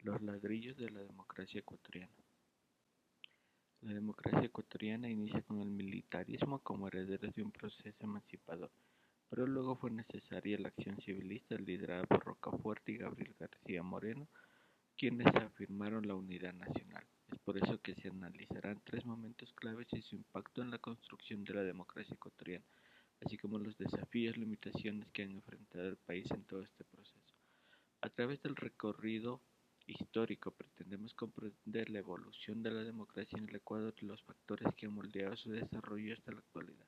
Los ladrillos de la democracia ecuatoriana. La democracia ecuatoriana inicia con el militarismo como herederos de un proceso emancipador, pero luego fue necesaria la acción civilista liderada por Rocafuerte y Gabriel García Moreno, quienes afirmaron la unidad nacional. Es por eso que se analizarán tres momentos claves y su impacto en la construcción de la democracia ecuatoriana, así como los desafíos y limitaciones que han enfrentado el país en todo este proceso. A través del recorrido histórico pretendemos comprender la evolución de la democracia en el Ecuador y los factores que han moldeado su desarrollo hasta la actualidad,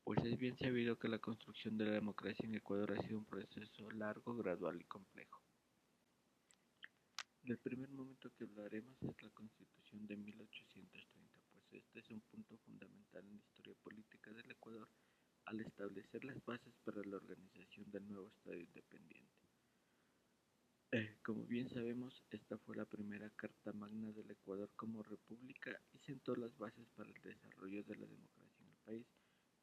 pues es bien sabido que la construcción de la democracia en Ecuador ha sido un proceso largo, gradual y complejo. El primer momento que hablaremos es la Constitución de 1830, pues este es un punto fundamental en la historia política del Ecuador al establecer las bases para la organización del nuevo Estado independiente. Como bien sabemos, esta fue la primera Carta Magna del Ecuador como república y sentó las bases para el desarrollo de la democracia en el país,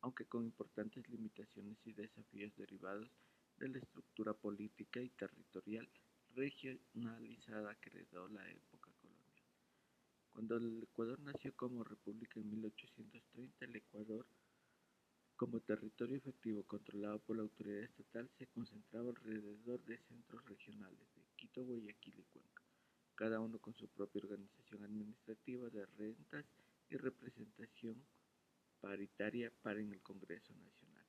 aunque con importantes limitaciones y desafíos derivados de la estructura política y territorial regionalizada que heredó la época colonial. Cuando el Ecuador nació como república en 1830, el Ecuador como territorio efectivo controlado por la autoridad estatal se concentraba alrededor de centros regionales de Quito, Guayaquil y Cuenca, cada uno con su propia organización administrativa de rentas y representación paritaria para en el Congreso Nacional.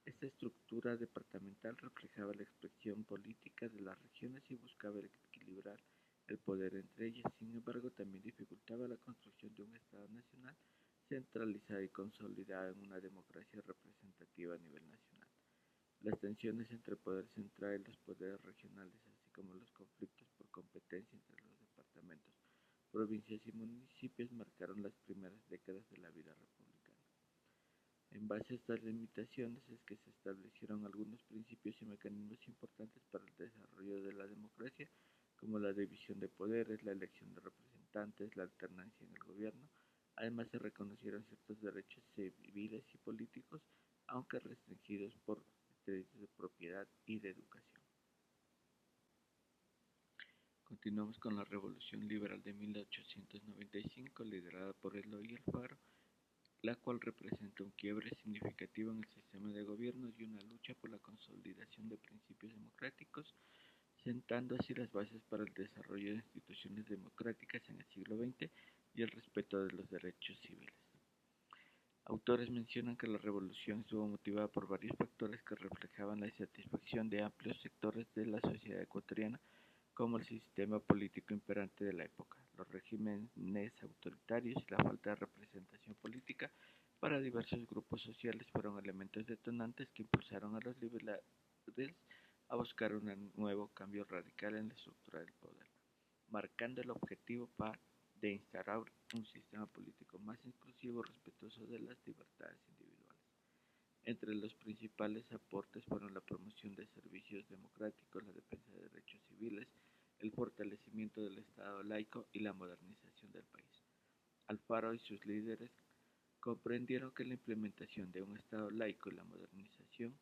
Esta estructura departamental reflejaba la expresión política de las regiones y buscaba equilibrar el poder entre ellas. Sin embargo, también dificultaba la construcción de un Estado nacional centralizado y consolidado en una democracia representativa a nivel nacional. Las tensiones entre el poder central y los poderes regionales, así como los conflictos por competencia entre los departamentos, provincias y municipios, marcaron las primeras décadas de la vida republicana. En base a estas limitaciones es que se establecieron algunos principios y mecanismos importantes para el desarrollo de la democracia, como la división de poderes, la elección de representantes, la alternancia en el gobierno. Además se reconocieron ciertos derechos civiles y políticos, aunque restringidos por derechos de propiedad y de educación. Continuamos con la Revolución Liberal de 1895, liderada por Eloy Alfaro, la cual representa un quiebre significativo en el sistema de gobierno y una lucha por la consolidación de principios democráticos, sentando así las bases para el desarrollo de instituciones democráticas en el siglo XX y el respeto de los derechos civiles. Autores mencionan que la revolución estuvo motivada por varios factores que reflejaban la insatisfacción de amplios sectores de la sociedad ecuatoriana, como el sistema político imperante de la época, los regímenes autoritarios y la falta de representación política para diversos grupos sociales fueron elementos detonantes que impulsaron a los liberales a buscar un nuevo cambio radical en la estructura del poder, marcando el objetivo de instaurar un sistema político más inclusivo, respetuoso de las libertades individuales. Entre los principales aportes fueron la promoción de servicios democráticos, la defensa de derechos civiles, el fortalecimiento del Estado laico y la modernización del país. Alfaro y sus líderes comprendieron que la implementación de un Estado laico y la modernización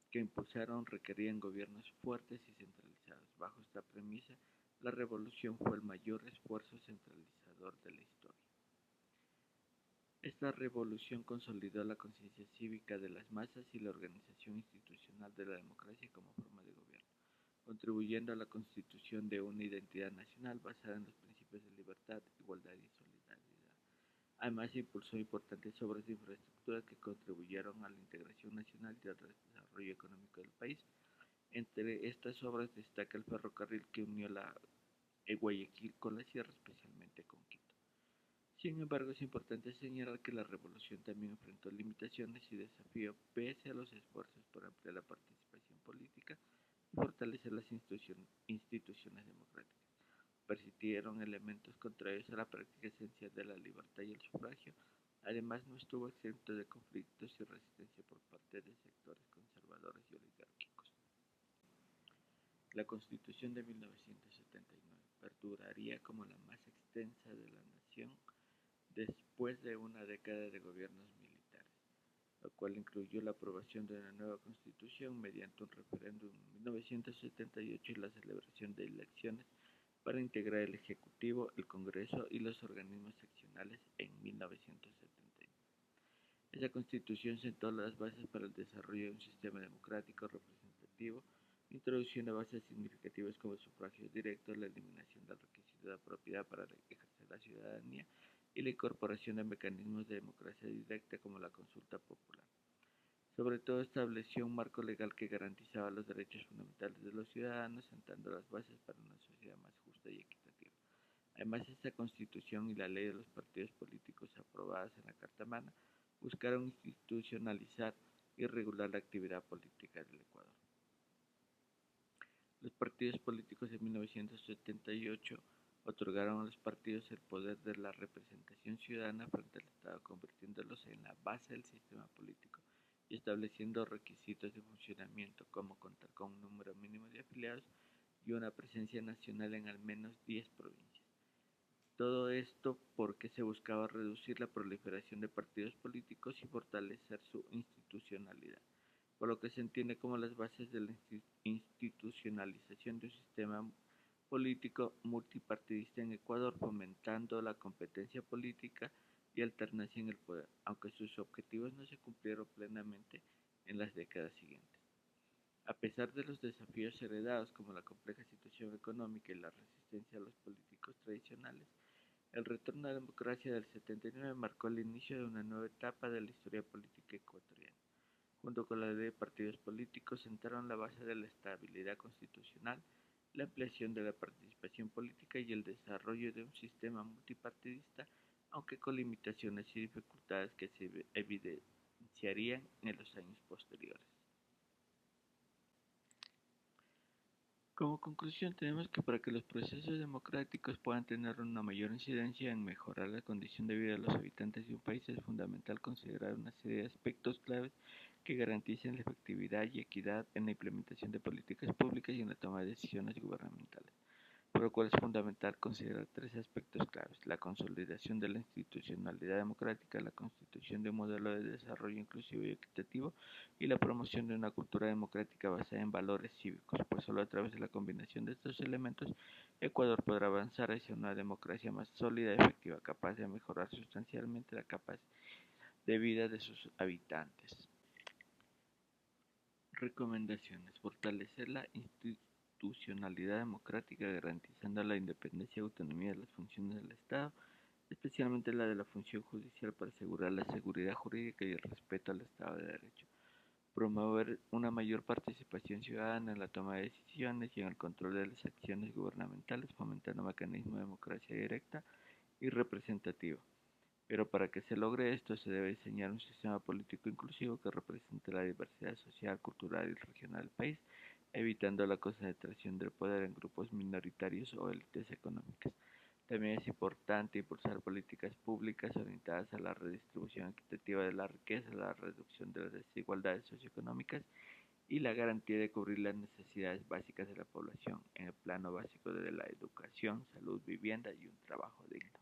que impulsaron requerían gobiernos fuertes y centralizados. Bajo esta premisa, la revolución fue el mayor esfuerzo centralizador de la historia. Esta revolución consolidó la conciencia cívica de las masas y la organización institucional de la democracia como forma de gobierno, contribuyendo a la constitución de una identidad nacional basada en los principios de libertad, igualdad y solidaridad. Además, impulsó importantes obras de infraestructura que contribuyeron a la integración nacional y al desarrollo económico del país. Entre estas obras destaca el ferrocarril que unió la Guayaquil con la sierra, especialmente con Quito. Sin embargo, es importante señalar que la revolución también enfrentó limitaciones y desafíos pese a los esfuerzos por ampliar la participación política y fortalecer las instituciones democráticas. Persistieron elementos contrarios a la práctica esencial de la libertad y el sufragio. Además, no estuvo exento de conflictos y resistencia por parte de sectores conservadores y oligárquicos. La Constitución de 1979 perduraría como la más extensa de la nación después de una década de gobiernos militares, lo cual incluyó la aprobación de una nueva constitución mediante un referéndum en 1978 y la celebración de elecciones para integrar el Ejecutivo, el Congreso y los organismos seccionales en 1971. Esa constitución sentó las bases para el desarrollo de un sistema democrático representativo, introduciendo bases significativas como el sufragio directo, la eliminación del requisito de propiedad para ejercer la ciudadanía y la incorporación de mecanismos de democracia directa como la consulta popular. Sobre todo estableció un marco legal que garantizaba los derechos fundamentales de los ciudadanos, sentando las bases para una sociedad más justa y equitativa. Además, esta constitución y la ley de los partidos políticos aprobadas en la Carta Magna buscaron institucionalizar y regular la actividad política del Ecuador. Los partidos políticos de 1978 otorgaron a los partidos el poder de la representación ciudadana frente al Estado, convirtiéndolos en la base del sistema político y estableciendo requisitos de funcionamiento como contar con un número mínimo de afiliados y una presencia nacional en al menos 10 provincias. Todo esto porque se buscaba reducir la proliferación de partidos políticos y fortalecer su institucionalidad, por lo que se entiende como las bases de la institucionalización de un sistema político multipartidista en Ecuador, fomentando la competencia política y alternancia en el poder, aunque sus objetivos no se cumplieron plenamente en las décadas siguientes. A pesar de los desafíos heredados como la compleja situación económica y la resistencia a los políticos tradicionales, el retorno a la democracia del 79 marcó el inicio de una nueva etapa de la historia política ecuatoriana. Junto con la ley de partidos políticos, sentaron la base de la estabilidad constitucional, la ampliación de la participación política y el desarrollo de un sistema multipartidista, aunque con limitaciones y dificultades que se evidenciarían en los años posteriores. Como conclusión, tenemos que para que los procesos democráticos puedan tener una mayor incidencia en mejorar la condición de vida de los habitantes de un país, es fundamental considerar una serie de aspectos claves que garanticen la efectividad y equidad en la implementación de políticas públicas y en la toma de decisiones gubernamentales, por lo cual es fundamental considerar tres aspectos claves: la consolidación de la institucionalidad democrática, la constitución de un modelo de desarrollo inclusivo y equitativo y la promoción de una cultura democrática basada en valores cívicos, pues solo a través de la combinación de estos elementos Ecuador podrá avanzar hacia una democracia más sólida y efectiva, capaz de mejorar sustancialmente la capacidad de vida de sus habitantes. Recomendaciones: fortalecer la institucionalidad democrática garantizando la independencia y autonomía de las funciones del Estado, especialmente la de la función judicial, para asegurar la seguridad jurídica y el respeto al Estado de Derecho. Promover una mayor participación ciudadana en la toma de decisiones y en el control de las acciones gubernamentales, fomentando mecanismos de democracia directa y representativa. Pero para que se logre esto se debe diseñar un sistema político inclusivo que represente la diversidad social, cultural y regional del país, evitando la concentración del poder en grupos minoritarios o élites económicas. También es importante impulsar políticas públicas orientadas a la redistribución equitativa de la riqueza, la reducción de las desigualdades socioeconómicas y la garantía de cubrir las necesidades básicas de la población en el plano básico de la educación, salud, vivienda y un trabajo digno.